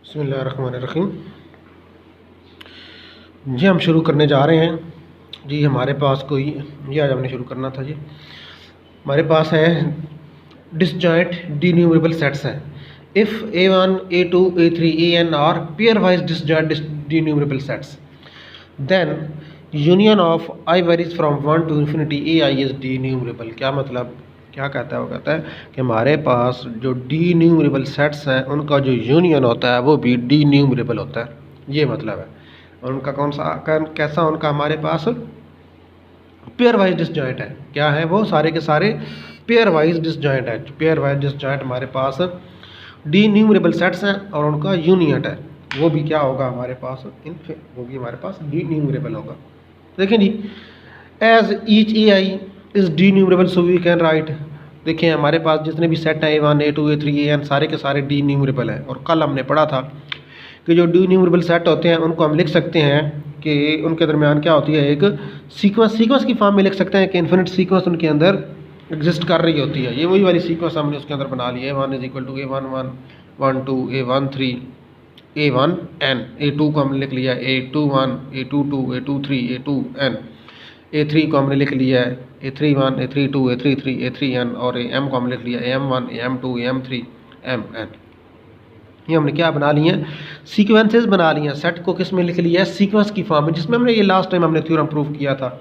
बिस्मिल्लाहिर्रहमानिर्रहीम। जी हम शुरू करने जा रहे हैं। जी हमारे पास कोई ये आज हमने शुरू करना था जी। हमारे पास है डिसजॉइंट डीन्यूमरेबल सेट्स हैं। If A1 A2 A3 AN are pairwise disjoint denumerable sets then union of I varies from 1 to infinity AI is denumerable. क्या मतलब, क्या कहता है? वो कहता है कि हमारे पास जो डीन्यूमरेबल सेट्स हैं उनका जो यूनियन होता है वो भी डीन्यूमरेबल होता है। ये मतलब है। और उनका कौन सा कैसा उनका हमारे पास पेयर वाइज डिसजॉइंट है। क्या है वो? सारे के सारे पेयर वाइज डिसजॉइंट है। पेयर वाइज डिसजॉइंट हमारे पास डीन्यूमरेबल सेट्स हैं और उनका यूनियन है वो भी क्या होगा हमारे पास, वो भी हमारे पास डीन्यूमरेबल होगा। देखें जी, as each AI is denumerable so we can write. देखें हमारे पास जितने भी सेट हैं A1 A2 A3 AN सारे के सारे डीन्यूमरेबल हैं। और कल हमने पढ़ा था कि जो डीन्यूमरेबल सेट होते हैं उनको हम लिख सकते हैं कि उनके दरमियान क्या होती है, एक सीक्वेंस की फॉर्म में लिख सकते हैं कि इन्फिनिट सीक्वेंस उनके अंदर एग्जिस्ट कर रही होती है। ये वही वाली सीक्वेंस हमने उसके अंदर बना ली है। A1 is equal to A1 1 1 2 A1 3 A1 N। A2 को हमने लिख लिया A2 1 A2 2 A2 3 A2 N। A3 को हमने लिख लिया है A3 1 A3 2 A3 3 A3 N। और M को हमने लिख लिया AM1 AM2 AM3 MN। ये हमने क्या बना लिए हैं, सीक्वेंसेस बना लिए हैं। सेट को किस में लिख लिया है, सीक्वेंस की फॉर्म में, जिसमें हमने ये लास्ट टाइम हमने थ्योरम प्रूव किया था।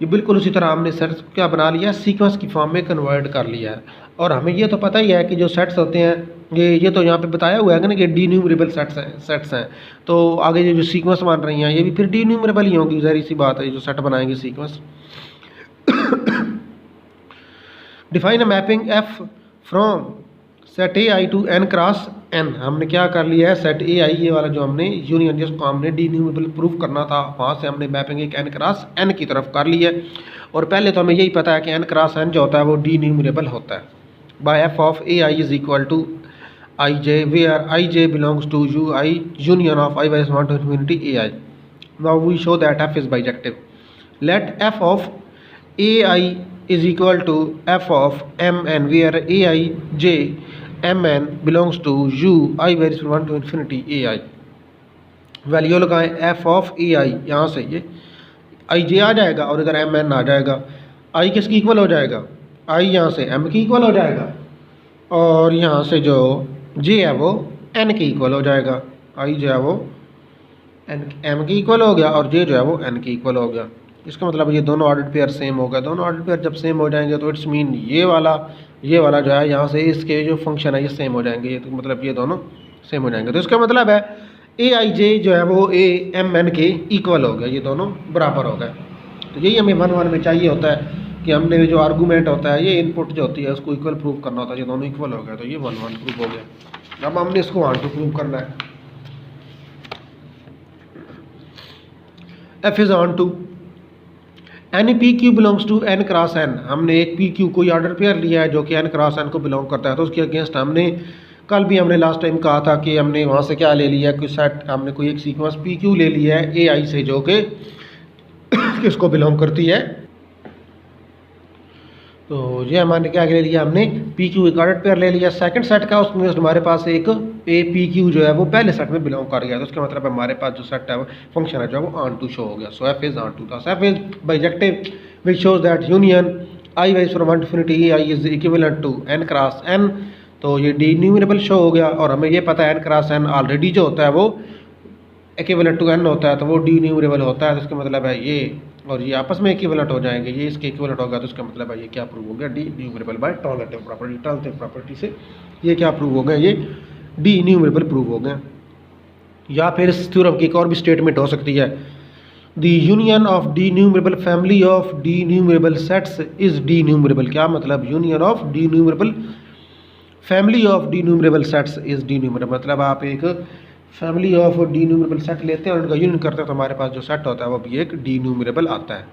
ये बिल्कुल उसी तरह हमने सेट क्या बना लिया है, सीक्वेंस की फॉर्म में कन्वर्ट कर लिया है। और हमें ये तो पता ही है कि जो सेट्स होते हैं ये तो यहाँ पे बताया हुआ है ना कि डीन्यूमरेबल सेट्स हैं। तो आगे ये जो सीक्वेंस बन रही हैं ये भी फिर डीन्यूमरेबल ही होंगी, ज़ाहिर सी बात है। ये जो सेट बनाएंगे sequence define a mapping F from set AI to N cross N। हमने क्या कर लिया है, सेट AI ये वाला जो हमने यूनियन जिसको हमने डीन्यूमरेबल प्रूव करना था वहाँ से हमने मैपिंग एक N क्रॉस N की तरफ कर ली है। और पहले तो हमें यही पता है कि N क्रॉस N जो होता है वो डीन्यूमरेबल होता है by F of AI is equal to IJ where IJ belongs to UI union of I wise 1 to infinity AI। Now we show that F is bijective. Let F of AI is equal to F of Mn where Aij Mn belongs to U I varies from 1 to infinity AI। Value लगाएं F of AI, यहाँ से ये Ij आ जाएगा और इधर Mn आ जाएगा। I किसकी equal हो जाएगा, I यहाँ से M की इक्वल हो जाएगा और यहाँ से जो J है वो N की इक्वल हो जाएगा। I जो है वो M की इक्वल हो गया और J जो है वो N की इक्वल हो गया। इसका मतलब ये दोनों ऑर्डर पेयर सेम हो गए। दोनों ऑर्डर पेयर जब सेम हो जाएंगे तो इट्स मीन ये वाला जो है यहाँ से इसके जो फंक्शन है ये सेम हो जाएंगे। ये तो मतलब ये दोनों सेम हो जाएंगे। तो इसका मतलब है Aij जो है वो Mn के इक्वल हो गया, ये दोनों बराबर हो गए। तो यही हमें 1 1 में चाहिए होता है कि हमने जो आर्गूमेंट होता है ये इनपुट जो होती है उसको इक्वल प्रूव करना होता है। ये दोनों इक्वल हो गए तो ये 1 1 प्रूव हो गया। अब हमने इसको 1 2 प्रूव करना है। F is onto any p q belongs to N cross N। हमने एक पी क्यू कोई ऑर्डर पेयर लिया है जो कि N क्रॉस N को बिलोंग करता है। तो उसके अगेंस्ट हमने कल भी हमने लास्ट टाइम कहा था कि हमने वहाँ से क्या ले लिया, कोई सेट हमने कोई एक सीक्वेंस पी क्यू ले लिया है AI से जो कि किसको बिलोंग करती है। तो ये हमारे क्या ले लिया, हमने पी क्यू एक ऑर्डर पेयर ले लिया सेकंड सेट का। उसमें हमारे पास एक ए पी क्यू जो है वो पहले सेट में बिलोंग कर गया। तो उसका मतलब हमारे पास जो सेट है वो फंक्शन है जो वो ऑन टू शो हो गया। So F is onto. F is bijective which shows that union I wise from 1 to infinity AI is equivalent to N cross N। तो ये डीन्यूमरेबल शो हो गया और हमें ये पता है N क्रॉस N ऑलरेडी जो होता है वो इक्विवेलेंट टू N होता है तो वो डीन्यूमरेबल होता है। तो इसका मतलब है ये और ये आपस में इक्विवेलेंट हो जाएंगे, ये इसके इक्विवेलेंट होगा। तो इसका मतलब है ये क्या प्रूव हो गया, denumerable by transitive property. Transitive property से ये क्या प्रूव हो गया, ये डीन्यूमरेबल प्रूव हो गया। या फिर इस थ्योरम की एक और भी स्टेटमेंट हो सकती है, the union of denumerable family of denumerable sets is denumerable. क्या मतलब, union of denumerable family of denumerable sets is denumerable. मतलब आप एक फैमिली ऑफ डीन्यूमरेबल सेट लेते हैं और उनका यूनियन करते हैं तो हमारे पास जो सेट होता है वो भी एक डीन्यूमरेबल आता है।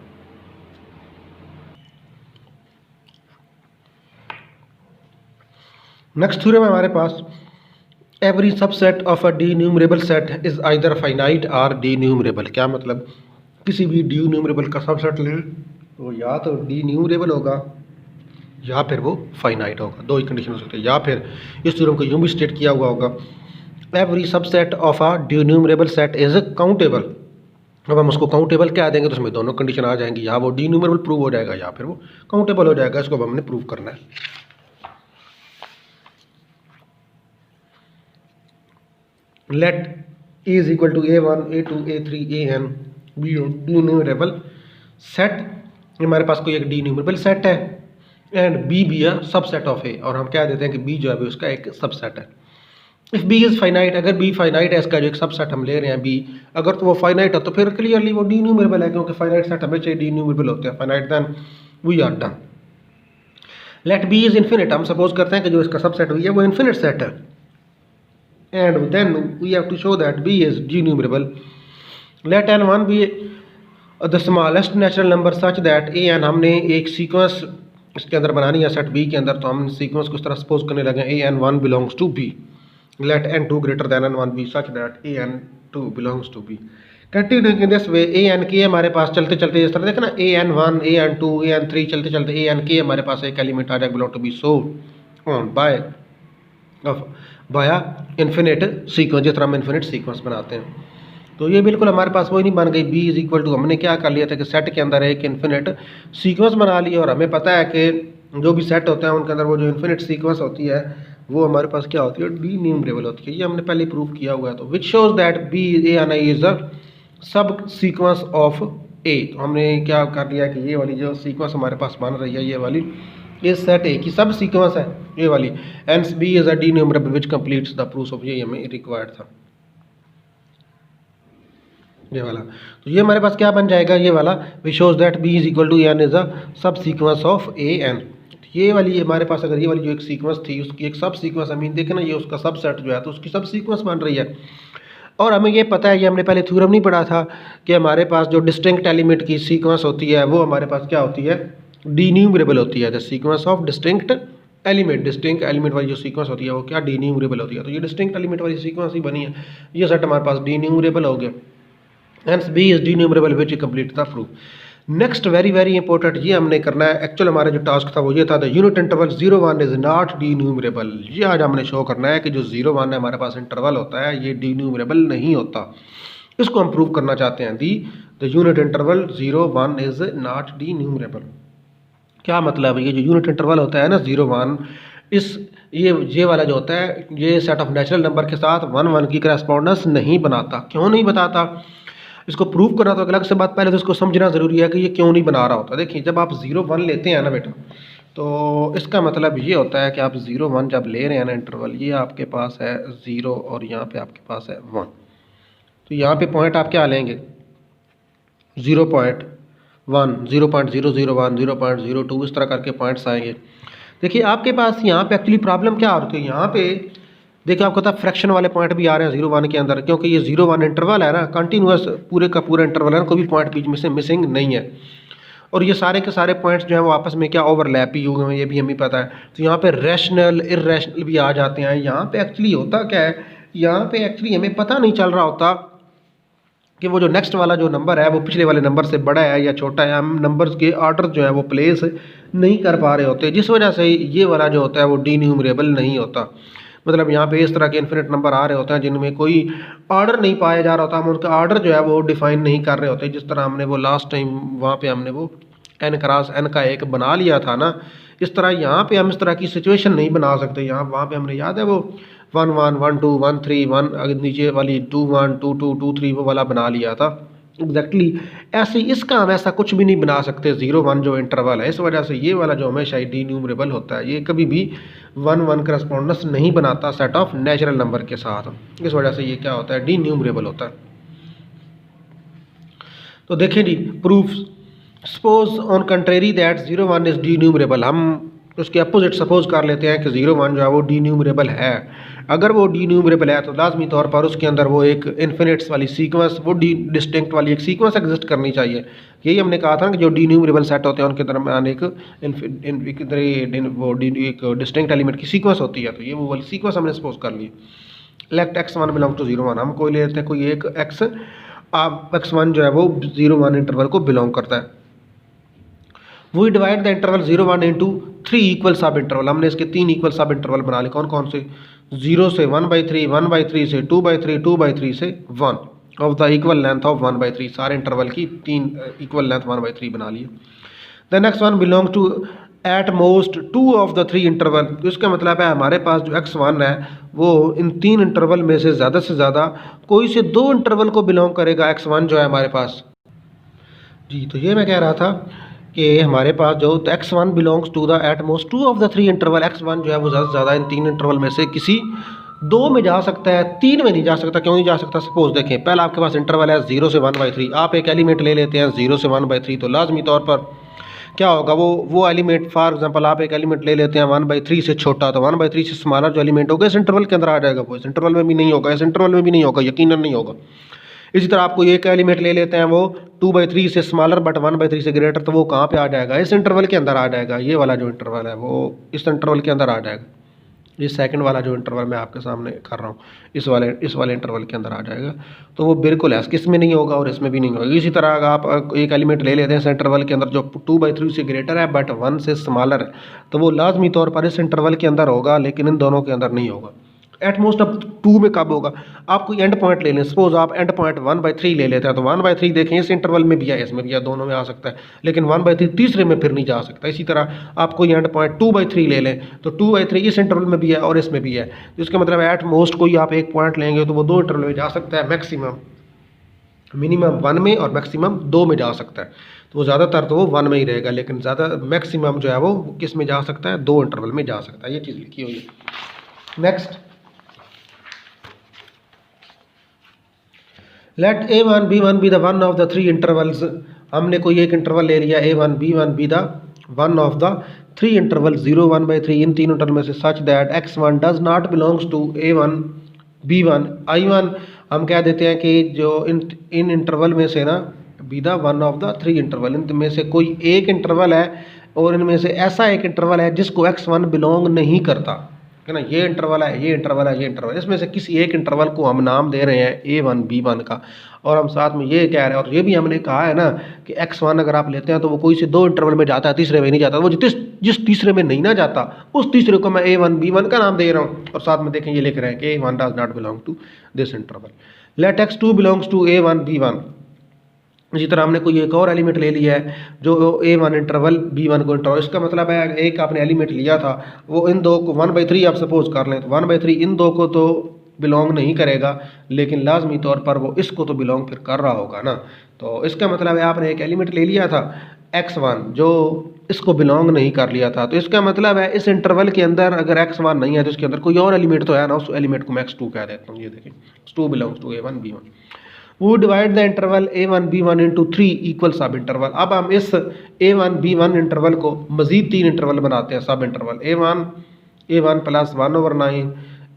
नेक्स्ट थ्योरम है हमारे पास, every subset of a denumerable set is either finite or denumerable. क्या मतलब, किसी भी डीन्यूमरेबल का सबसेट लें तो या तो डीन्यूमरेबल होगा या फिर वो फाइनाइट होगा। दो ही कंडीशन हो सकती है। या फिर इस थ्योरम को यूं भी स्टेट किया हुआ होगा, every subset of a denumerable set is countable. अब हम उसको काउंटेबल क्या देंगे तो उसमें दोनों कंडीशन आ जाएंगी, या वो डिन्यूमरेबल प्रूव हो जाएगा या फिर वो काउंटेबल हो जाएगा। इसको अब हमने प्रूव करना है। Let A is equal to A1 A2 A3 AN be denumerable set. हमारे पास कोई एक डिन्यूमरेबल सेट है एंड बी भी है सबसेट ऑफ ए, और हम क्या देते हैं कि बी जो है उसका एक सबसेट है। इफ बी इज फाइनाइट, अगर बी फाइनाइट है, इसका जो एक सबसेट हम ले रहे हैं बी, अगर तो वो फाइनाइट है तो फिर क्लियरली वो डिन्यूमरेबल है, क्योंकि फाइनाइट सेट हमेशा डिन्यूमरेबल होते हैं। Finite then we are done. Let B is infinite, हम सपोज करते हैं कि जो इसका सबसेट हुई है वो इन्फिनिट सेट है, and then we have to show that B is denumerable. Let n1 be the smallest natural number such that an, हमने एक सीक्वेंस इसके अंदर बनानी है सेट बी के अंदर, तो हम सीक्वेंस को इस तरह सपोज करने लगे an1 belongs to B. Let n2 greater than n1 be such that an2 belongs to b। Continuing in this way, an_k हमारे पास चलते चलते इस तरह देखा ना, an1 an2 an3 चलते चलते an_k हमारे पास एक एलिमेंट आ जाएगा belong to B, so on by infinite sequence, जिस तरह हम इन्फिनिट सीक्वेंस बनाते हैं। तो ये बिल्कुल हमारे पास वही नहीं बन गई। b इज इक्वल टू, हमने क्या कर लिया था कि सेट के अंदर एक इन्फिनिट सीक्वेंस बना लिया, और हमें पता है कि जो भी सेट होते हैं उनके अंदर वो जो इन्फिनिट सीक्वेंस होती है वो हमारे पास क्या होती है, डिन्यूमरेबल होती है। ये हमने पहले प्रूव किया हुआ है। तो which shows that B an is a subsequence of ए। तो हमने क्या कर लिया कि ये वाली जो सीक्वेंस हमारे पास बन रही है, ये वाली इस सेट ए की सब सीक्वेंस है ये वाली, and B is a denumerable which completes the proof of, ये हमें रिक्वायर्ड था ये वाला। तो ये हमारे पास क्या बन जाएगा, ये वाला which shows that B is equal to n is a subsequence of A N. ये वाली हमारे पास अगर ये वाली जो एक सीक्वेंस थी उसकी एक सब सीक्वेंस, हमें देखे ना ये उसका सब सेट जो है तो उसकी सब सीक्वेंस बन रही है। और हमें ये पता है, ये हमने पहले थ्योरम नहीं पढ़ा था कि हमारे पास जो डिस्टिंक्ट एलिमेंट की सीक्वेंस होती है वो हमारे पास क्या होती है, डिन्यूमरेबल होती है। The sequence of distinct element वाली जो सीक्वेंस होती है वो क्या, डिन्यूमरेबल होती है। तो ये डिस्टिंक्ट एलिमेंट वाली सीक्वेंस ही बनी है, ये सेट हमारे पास डिन्यूमरेबल हो गया, hence B is denumerable which complete the proof. Next very very important ये हमने करना है। एक्चुअल हमारा जो टास्क था वो ये था, the unit interval 0 1 is not denumerable. ये आज हमने शो करना है कि जो 0 1 है हमारे पास इंटरवल होता है ये डिन्यूमरेबल नहीं होता। इसको हम प्रूव करना चाहते हैं। The unit interval 0 1 is not denumerable. क्या मतलब है, ये जो यूनिट इंटरवल होता है ना 0 1, इस ये वाला जो होता है ये सेट ऑफ नेचुरल नंबर के साथ 1 1 की करस्पॉन्डेंस नहीं बनाता। क्यों नहीं बताता, इसको प्रूव करना तो अलग से बात, पहले तो इसको समझना ज़रूरी है कि ये क्यों नहीं बना रहा होता। देखिए जब आप 0 1 लेते हैं ना बेटा, तो इसका मतलब ये होता है कि आप 0 1 जब ले रहे हैं ना इंटरवल, ये आपके पास है 0 और यहाँ पे आपके पास है 1, तो यहाँ पे पॉइंट आप क्या लेंगे 0.1 0.001 0.02 इस तरह करके पॉइंट्स आएंगे। देखिए आपके पास यहाँ पे एक्चुअली प्रॉब्लम क्या होती है, यहाँ पे देखिए आपको पता फ्रैक्शन वाले पॉइंट भी आ रहे हैं 0 1 के अंदर, क्योंकि ये 0 1 इंटरवल है ना, कंटिन्यूअस पूरे का पूरा इंटरवल है ना, कोई भी पॉइंट बीच में से मिसिंग नहीं है। और ये सारे के सारे पॉइंट्स जो हैं वो आपस में क्या ओवरलैप ही हुए हैं, ये भी हमें पता है। तो यहाँ पे रैशनल इर्रेशनल भी आ जाते हैं। यहाँ पे एक्चुअली होता क्या है, यहाँ पे एक्चुअली हमें पता नहीं चल रहा होता कि वो जो नेक्स्ट वाला जो नंबर है वो पिछले वाले नंबर से बड़ा है या छोटा है। हम नंबर्स के ऑर्डर जो है वो प्लेस नहीं कर पा रहे होते, जिस वजह से ये वाला जो होता है वो डिन्यूमरेबल नहीं होता। मतलब यहाँ पे इस तरह के इन्फिनिट नंबर आ रहे होते हैं जिनमें कोई ऑर्डर नहीं पाया जा रहा होता, हम उनका ऑर्डर जो है वो डिफाइन नहीं कर रहे होते। जिस तरह हमने वो लास्ट टाइम वहाँ पे हमने वो n क्रॉस n का एक बना लिया था ना, इस तरह यहाँ पे हम इस तरह की सिचुएशन नहीं बना सकते। यहाँ वहाँ पे हमने याद है वो 1 1 1 2 1 3 1 नीचे वाली 2 1 2 2 2 3 वो वाला बना लिया था एग्जैक्टली ऐसे। इसका हम ऐसा कुछ भी नहीं बना सकते 0 1 जो इंटरवल है, इस वजह से ये वाला जो हमेशा ही डिन्यूमरेबल होता है, ये कभी भी 1 1 करस्पॉन्डेंस नहीं बनाता सेट ऑफ नेचुरल नंबर के साथ। इस वजह से ये क्या होता है, डिन्यूमरेबल होता है। तो देखिए जी proof, suppose on contrary that 0 1 is denumerable. हम उसके अपोजिट सपोज कर लेते हैं कि 0 1 जो है वो डिन्यूमरेबल है। अगर वो डिन्यूमरेबल है तो लाजमी तौर पर उसके अंदर वो एक इन्फिनिट्स वाली सीक्वेंस, वो डिस्टिंक्ट वाली एक सीक्वेंस एग्जिस्ट करनी चाहिए। यही हमने कहा था कि जो डिन्यूमरेबल सेट होते हैं उनके दरमियान एक डिस्टिंक्ट एलिमेंट की सीक्वेंस होती है। तो ये वो वाली सीक्वेंस हमने सपोज कर ली। लेट x1 बिलोंग टू 0 1, हम कोई ले लेते हैं कोई एक x1 जो है वो 0 1 इंटरवल को बिलोंग करता है। वो divide the interval 0 1 into 3 equal सब इंटरवल। हमने इसके 3 इक्वल सब इंटरवल बना लिए। कौन कौन से, 0 से 1/3, 1/3 से 2/3, 2/3 से 1 of the equal length of 1/3। सारे इंटरवल की 3 इक्वल लेंथ 1/3 बना लिए। The next one belong to at most 2 of the 3 interval. तो इसका मतलब है हमारे पास जो x1 है वो इन 3 इंटरवल में से ज़्यादा कोई से 2 इंटरवल को बिलोंग करेगा। x1 जो है हमारे पास जी, तो ये मैं कह रहा था कि हमारे पास जो x1 belongs to the at most 2 of the 3 interval. x1 जो है वो ज़्यादा से ज़्यादा इन 3 इंटरवल में से किसी 2 में जा सकता है, 3 में नहीं जा सकता। क्यों नहीं जा सकता? सपोज देखें, पहला आपके पास इंटरवल है 0 से 1/3। आप एक एलिमेंट ले लेते हैं 0 से 1/3, तो लाजमी तौर पर क्या होगा, वो एलिमेंट, फॉर एग्जांपल आप एक एलिमेंट ले लेते हैं 1/3 से छोटा, तो 1/3 से स्मॉलर जो एलिमेंट होगा इस इंटरवल के अंदर आ जाएगा। वो इस इंटरवल में भी नहीं होगा, इस इंटरवल में भी नहीं होगा, यकीनन नहीं होगा। इसी तरह आपको एक एलिमेंट ले लेते हैं वो 2/3 से स्मॉलर बट 1/3 से ग्रेटर, तो वो कहाँ पे आ जाएगा? इस इंटरवल के अंदर आ जाएगा। ये वाला जो इंटरवल है वो इस इंटरवल के अंदर आ जाएगा। ये सेकंड वाला जो इंटरवल मैं आपके सामने कर रहा हूँ इस वाले इंटरवल के अंदर आ जाएगा। तो वो बिल्कुल है, किस में नहीं होगा और इसमें भी नहीं होगा। इसी तरह अगर आप एक एलिमेंट ले लेते हैं इस इंटरवल के अंदर जो 2/3 से ग्रेटर है बट 1 से स्मॉलर है, तो वो लाजमी तौर पर इस इंटरवल के अंदर होगा, लेकिन इन दोनों के अंदर नहीं होगा। एटमोस्ट अब 2 में कब होगा? आप कोई एंड पॉइंट ले लें, सपोज आप एंड पॉइंट 1/3 ले लेते हैं, तो 1/3 देखें इस इंटरवल में भी है, इसमें भी है, दोनों में आ सकता है, लेकिन 1/3 तीसरे में फिर नहीं जा सकता। इसी तरह आप कोई एंड पॉइंट 2/3 ले लें, तो 2/3 इस इंटरवल में भी है और इसमें भी है, तो इसका मतलब एट मोस्ट कोई आप एक पॉइंट लेंगे तो वो 2 इंटरवल में जा सकता है, मैक्सिमम मिनिमम 1 में और मैक्सिमम 2 में जा सकता है। तो वो ज़्यादातर तो वो 1 में ही रहेगा, लेकिन ज़्यादा मैक्सिमम जो है वो किस में जा सकता है? 2 इंटरवल में जा सकता है। ये चीज़ लिखी हुई है। Next, let a1 b1 be the one of the 3 intervals. हमने कोई एक इंटरवल ले लिया a1 b1 be the one of the 3 interval 0 1/3 in 3 interval में से such that x1 does not belongs to a1 b1 i1। हम कह देते हैं कि जो इन इंटरवल में से ना B the one of the 3 interval, इनमें से कोई एक इंटरवल है और इनमें से ऐसा एक इंटरवल है जिसको x1 बिलोंग नहीं करता, है ना। ये इंटरवल है, ये इंटरवल है, ये इंटरवल, इसमें से किसी एक इंटरवल को हम नाम दे रहे हैं a1 b1 का, और हम साथ में ये कह रहे हैं, और ये भी हमने कहा है ना कि x1 अगर आप लेते हैं तो वो कोई से 2 इंटरवल में जाता है, तीसरे में नहीं जाता। वो जिस तीसरे में नहीं ना जाता उस तीसरे को मैं a1 b1 का नाम दे रहा हूँ, और साथ में देखें ये लिख रहे हैं कि a1 does not belong to this interval. Let x2 belongs to a1 b1। इसी तरह हमने कोई एक और एलिमेंट ले लिया है जो a1 इंटरवल b1 को इंटरवल, इसका मतलब है एक आपने एलिमेंट लिया था वो इन दो को 1/3 आप सपोज कर लें, तो 1/3 इन दो को तो बिलोंग नहीं करेगा, लेकिन लाजमी तौर पर वो इसको तो बिलोंग फिर कर रहा होगा ना। तो इसका मतलब है आपने एक एलिमेंट ले लिया था x1 जो इसको बिलोंग नहीं कर लिया था, तो इसका मतलब है इस इंटरवल के अंदर अगर x1 नहीं है तो इसके अंदर कोई और एलिमेंट तो है ना, उस एलिमेंट को मैं x2 कह देता हूँ। ये देखें x2 belongs to a1 b1। वो divide the interval a1 b1 into 3 equal subinterval. अब हम इस a1 b1 इंटरवल को मजीद 3 इंटरवल बनाते हैं, सब interval a1 plus 1/9,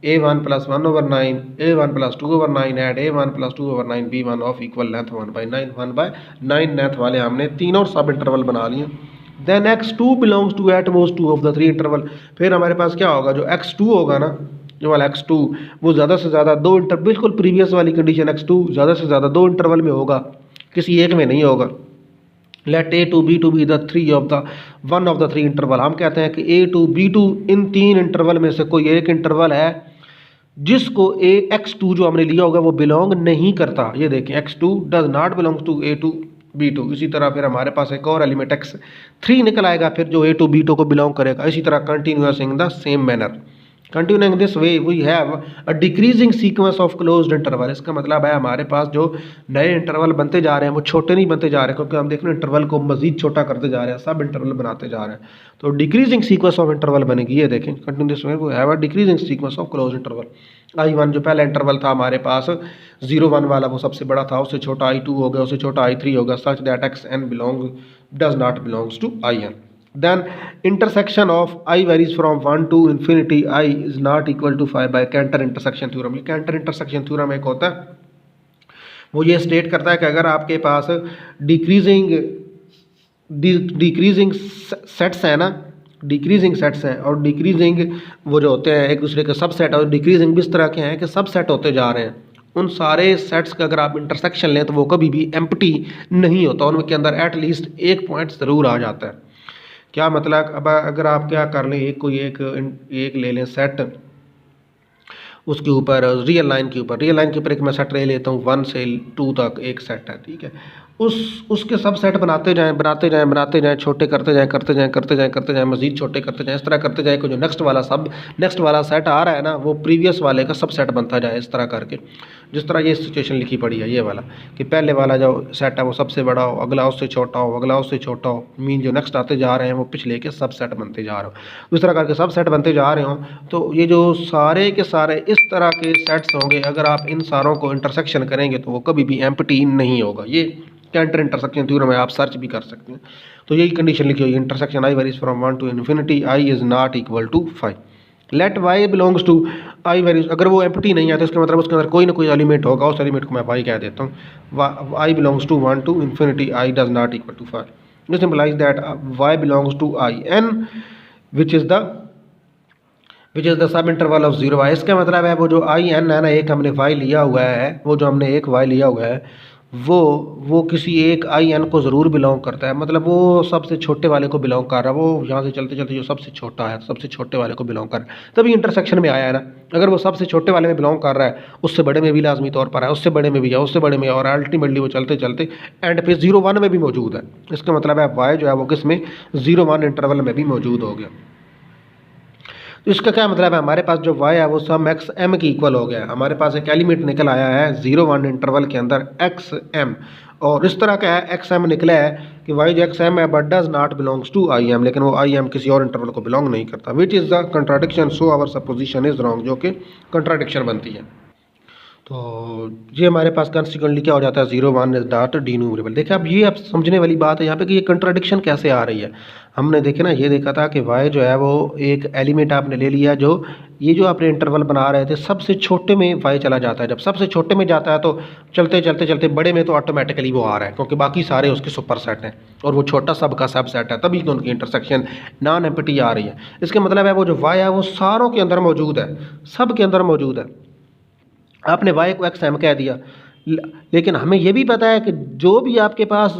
a1 plus 1/9, a1 plus 2/9 and a1 plus 2/9 b1 of equal length 1/9 1/9 length वाले हमने 3 और सब इंटरवल बना लिए। Then x2 belongs to at most 2 of the 3 interval. फिर हमारे पास क्या होगा, जो x2 होगा ना, जो वाला x2 वो ज़्यादा से ज़्यादा 2 इंटर, बिल्कुल प्रीवियस वाली कंडीशन, x2 ज़्यादा से ज़्यादा 2 इंटरवल में होगा, किसी एक में नहीं होगा। Let a2 b2 be the 3 of the one of the 3 interval. हम कहते हैं कि a2 b2 इन 3 इंटरवल में से कोई एक इंटरवल है जिसको x2 जो हमने लिया होगा वो बिलोंग नहीं करता। ये देखें x2 does not belong to a2 b2। इसी तरह फिर हमारे पास एक और एलिमेंट x3 निकल आएगा फिर जो a2 b2 को बिलोंग करेगा। इसी तरह continuous in the same manner, continuing this way we have a decreasing sequence of closed interval. इसका मतलब है हमारे पास जो नए इंटरवल बनते जा रहे हैं वो छोटे नहीं बनते जा रहे, क्योंकि हम देख रहे हैं इंटरवल को मजीद छोटा करते जा रहे हैं, सब इंटरवल बनाते जा रहे हैं, तो डिक्रीजिंग सीक्वेंस ऑफ इंटरवल बनेगी। ये देखें continuous way we have a decreasing sequence of closed interval. i1 जो पहला इंटरवल था हमारे पास 0 1 वाला वो सबसे बड़ा था, उससे छोटा i2 हो गया, उससे छोटा i3 होगा, such that xn does not belongs to in। then intersection of I varies from 1 to infinity I is not equal to 5 by Cantor intersection theorem। ये Cantor intersection theorem एक होता है, वो ये स्टेट करता है कि अगर आपके पास डिक्रीजिंग सेट्स हैं ना, डिक्रीजिंग सेट्स हैं और डिक्रीजिंग वो जो होते हैं एक दूसरे के सब सेट, और डिक्रीजिंग भी इस तरह के हैं कि सब सेट होते जा रहे हैं, उन सारे सेट्स का अगर आप इंटरसेक्शन लें तो वो कभी भी एम्प्टी नहीं होता, उनके अंदर एटलीस्ट एक पॉइंट ज़रूर आ जाता है। क्या मतलब, अब अगर आप क्या कर लें, एक ले लें सेट उसके ऊपर रियल लाइन के ऊपर एक मैं सेट ले लेता हूँ 1 से 2 तक एक सेट है, ठीक है। उसके सब सेट बनाते जाएं, छोटे करते जाएं, मज़ीद छोटे करते जाएं, इस तरह करते जाएं कि जो नेक्स्ट वाला सेट आ रहा है ना, वो प्रीवियस वाले का सब सेट बनता जाए, इस तरह करके। जिस तरह ये सिचुएशन लिखी पड़ी है ये वाला, कि पहले वाला जो सेट है वो सबसे बड़ा हो, अगला उससे छोटा हो, अगला उससे छोटा हो, मीन जो नेक्स्ट आते जा रहे हैं वो पिछले के सब सेट बनते जा रहे हो। इस तरह करके सब सेट बनते जा रहे हो, तो ये जो सारे के सारे इस तरह के सेट्स होंगे, अगर आप इन सारों को इंटरसेक्शन करेंगे तो वो कभी भी एम्प्टी नहीं होगा। ये कैंटर इंटरसेक्शन थ्योरम है, आप सर्च भी कर सकते हैं। तो यही कंडीशन लिखी हुई है, intersection i varies from 1 to infinity, i is not equal to 5। Let y belongs to i varies, अगर वो एम्प्टी नहीं है तो इसका मतलब उसके अंदर कोई ना कोई एलिमेंट होगा, उस एलिमेंट को मैं वाई कह देता हूँ। I belongs to 1 to infinity, I does not equal to 5। This implies that Y belongs to I N which is the subinterval of 0 Y. इसका मतलब है वो जो आई एन है ना, एक हमने वाई लिया हुआ है, वो जो हमने एक वाई लिया हुआ है वो किसी एक आई एन को ज़रूर बिलोंग करता है, मतलब वो सबसे छोटे वाले को बिलोंग कर रहा है। वो यहाँ से चलते चलते जो सबसे छोटा है, सबसे छोटे वाले को बिलोंग कर रहा है, तभी इंटरसेक्शन में आया है ना। अगर वो सबसे छोटे वाले में बिलोंग कर रहा है, उससे बड़े में भी लाजमी तौर पर है, उससे बड़े में भी है, उससे बड़े में, और अल्टीमेटली वो चलते चलते एंड पे 0-1 में भी मौजूद है। इसका मतलब है वाई जो है वो किस में 0-1 इंटरवल में भी मौजूद हो गया। तो इसका क्या मतलब है, हमारे पास जो y है वो सम एक्स एम की इक्वल हो गया है। हमारे पास एक एलिमेंट निकल आया है 0-1 इंटरवल के अंदर एक्स एम, और इस तरह का है एक्स एम निकला है कि y जो एक्स एम है but does not belongs to i m, लेकिन वो आई एम किसी और इंटरवल को बिलोंग नहीं करता। Which is the contradiction, so our supposition is wrong, जो कि कंट्राडिक्शन बनती है। तो ये हमारे पास कंसिक्वेंटली क्या हो जाता है, 0-1 इज नॉट डिन्यूमरेबल। देखिए अब ये आप समझने वाली बात है यहाँ पे कि ये कंट्राडिक्शन कैसे आ रही है। हमने देखे ना, ये देखा था कि y जो है वो एक एलिमेंट आपने ले लिया, जो ये जो आपने इंटरवल बना रहे थे सबसे छोटे में y चला जाता है। जब सबसे छोटे में जाता है तो चलते चलते चलते बड़े में तो ऑटोमेटिकली वो आ रहा है, क्योंकि बाकी सारे उसके सुपर सेट हैं और वो छोटा सब का सब सेट है, तभी तो उनकी इंटरसेक्शन नॉन एम्प्टी आ रही है। इसका मतलब है वो जो y है वो सारों के अंदर मौजूद है, सब के अंदर मौजूद है। आपने y को एक्स एम कह दिया, लेकिन हमें यह भी पता है कि जो भी आपके पास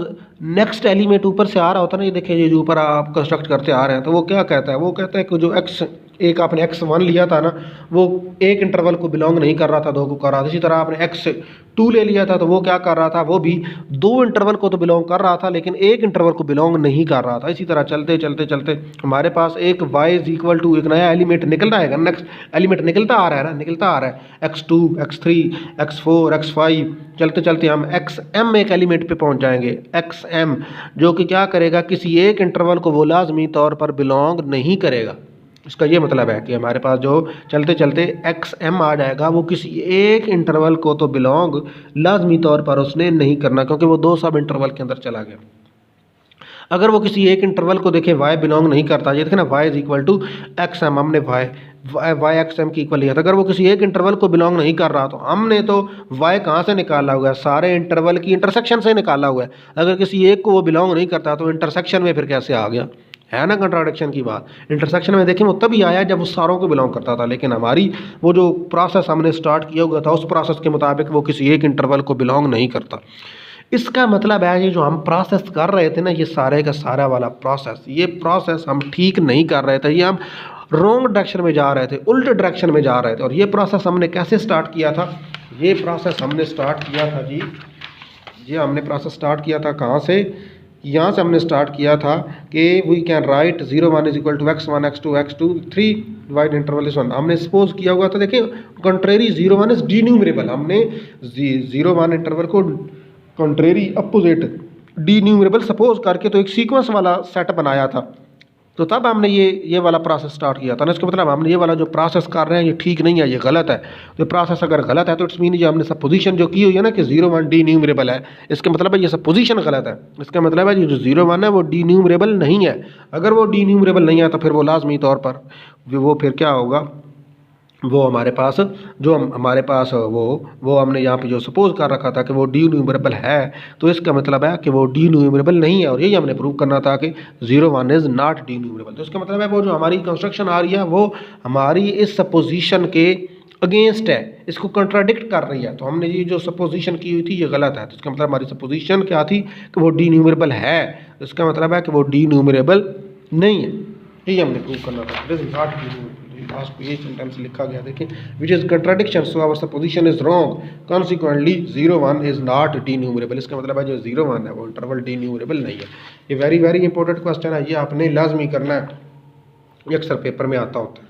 नेक्स्ट एलिमेंट ऊपर से आ रहा होता है ना, ये देखिए जो ऊपर आप कंस्ट्रक्ट करते आ रहे हैं, तो वो क्या कहता है, वो कहता है कि जो एक्स एक आपने x1 लिया था ना, वो एक इंटरवल को बिलोंग नहीं कर रहा था, 2 को कर रहा था। इसी तरह आपने x2 ले लिया था, तो वो क्या कर रहा था, वो भी 2 इंटरवल को तो बिलोंग कर रहा था, लेकिन एक इंटरवल को बिलोंग नहीं कर रहा था। इसी तरह चलते चलते चलते हमारे पास एक y इज इक्वल टू एक नया एलिमेंट निकल रहा है, नेक्स्ट एलिमेंट निकलता आ रहा है ना, निकलता आ रहा है x2, x3, x4, x5, चलते चलते हम xm एक एलिमेंट पे पहुंच जाएंगे, xm, जो कि क्या करेगा, किसी एक इंटरवल को वो लाजमी तौर पर बिलोंग नहीं करेगा। इसका ये मतलब है कि हमारे पास जो चलते चलते xm आ जाएगा, वो किसी एक इंटरवल को तो बिलोंग लाजमी तौर पर उसने नहीं करना, क्योंकि वो 2 सब इंटरवल के अंदर चला गया। अगर वो किसी एक इंटरवल को देखें y बिलोंग नहीं करता, ये देखें ना, y is equal to xm, हमने y xm की इक्वल लिया था। अगर वो किसी एक इंटरवल को बिलोंग नहीं कर रहा, तो हमने तो y कहाँ से निकाला हुआ है, सारे इंटरवल की इंटरसेक्शन से निकाला हुआ है। अगर किसी एक को वो बिलोंग नहीं करता तो इंटरसेक्शन में फिर कैसे आ गया, है ना कंट्राडिक्शन की बात। इंटरसेक्शन में देखें वो तभी आया जब वो सारों को बिलोंग करता था, लेकिन हमारी वो जो प्रोसेस हमने स्टार्ट किया हुआ था, उस प्रोसेस के मुताबिक वो किसी एक इंटरवल को बिलोंग नहीं करता। इसका मतलब है ये जो हम प्रोसेस कर रहे थे ना, ये सारे का सारा वाला प्रोसेस, ये प्रोसेस हम ठीक नहीं कर रहे थे, ये हम रॉन्ग डायरेक्शन में जा रहे थे, उल्ट डायरेक्शन में जा रहे थे। और ये प्रोसेस हमने कैसे स्टार्ट किया था, ये प्रोसेस हमने स्टार्ट किया था जी, ये हमने प्रोसेस स्टार्ट किया था कहाँ से, यहाँ से हमने स्टार्ट किया था कि we can write 0-1 is equal to x1, x2, x2, 3 divide interval is 1। हमने सपोज किया हुआ था, देखिए कंट्रेरी 0-1 इज डीन्यूमरेबल, हमने 0-1 इंटरवल को कंट्रेरी अपोजिट डीन्यूमरेबल सपोज करके तो एक सीक्वेंस वाला सेट बनाया था। तो तब हमने ये वाला प्रोसेस स्टार्ट किया था ना। इसका मतलब हमने ये वाला जो प्रोसेस कर रहे हैं ये ठीक नहीं है, ये गलत है। तो प्रोसेस अगर गलत है तो इट्स मीन ये हमने सपोजिशन जो की हुई है ना कि 0-1 डीन्यूमरेबल है, इसका मतलब है ये सपोजिशन गलत है। इसका मतलब है ये जो 0-1 है वो डीन्यूमरेबल नहीं है। अगर वो डीन्यूमरेबल नहीं है तो फिर वो लाजमी तौर पर वो फिर क्या होगा, वो हमारे पास जो हमारे पास वो हमने यहाँ पे जो सपोज कर रखा था कि वो डीन्यूमरेबल है, तो इसका मतलब है कि वो डीन्यूमरेबल नहीं है। और यही हमने प्रूव करना था कि 0-1 इज़ नॉट डीन्यूमरेबल। तो इसका मतलब है वो जो हमारी कंस्ट्रक्शन आ रही है वो हमारी इस सपोजिशन के अगेंस्ट है, इसको कंट्राडिक्ट कर रही है। तो हमने ये जो सपोजिशन की हुई थी ये गलत है। तो इसका मतलब हमारी सपोजिशन क्या थी कि वो डीन्यूमरेबल है, तो इसका मतलब है कि वो डीन्यूमरेबल नहीं है। यही हमने प्रूव करना था, दिस इज नॉट डीन्यूमरेबल। आपको ये सेंटेंस लिखा गया देखिए, which is contradiction so our supposition is wrong consequently 0 1 is not denumerable. इसका मतलब है जो 0 1 है वो इंटरवल डी न्यूमरेबल नहीं है। ये वेरी वेरी इंपॉर्टेंट क्वेश्चन है, ये आपने लाजमी करना है, ये अक्सर पेपर में आता होता है।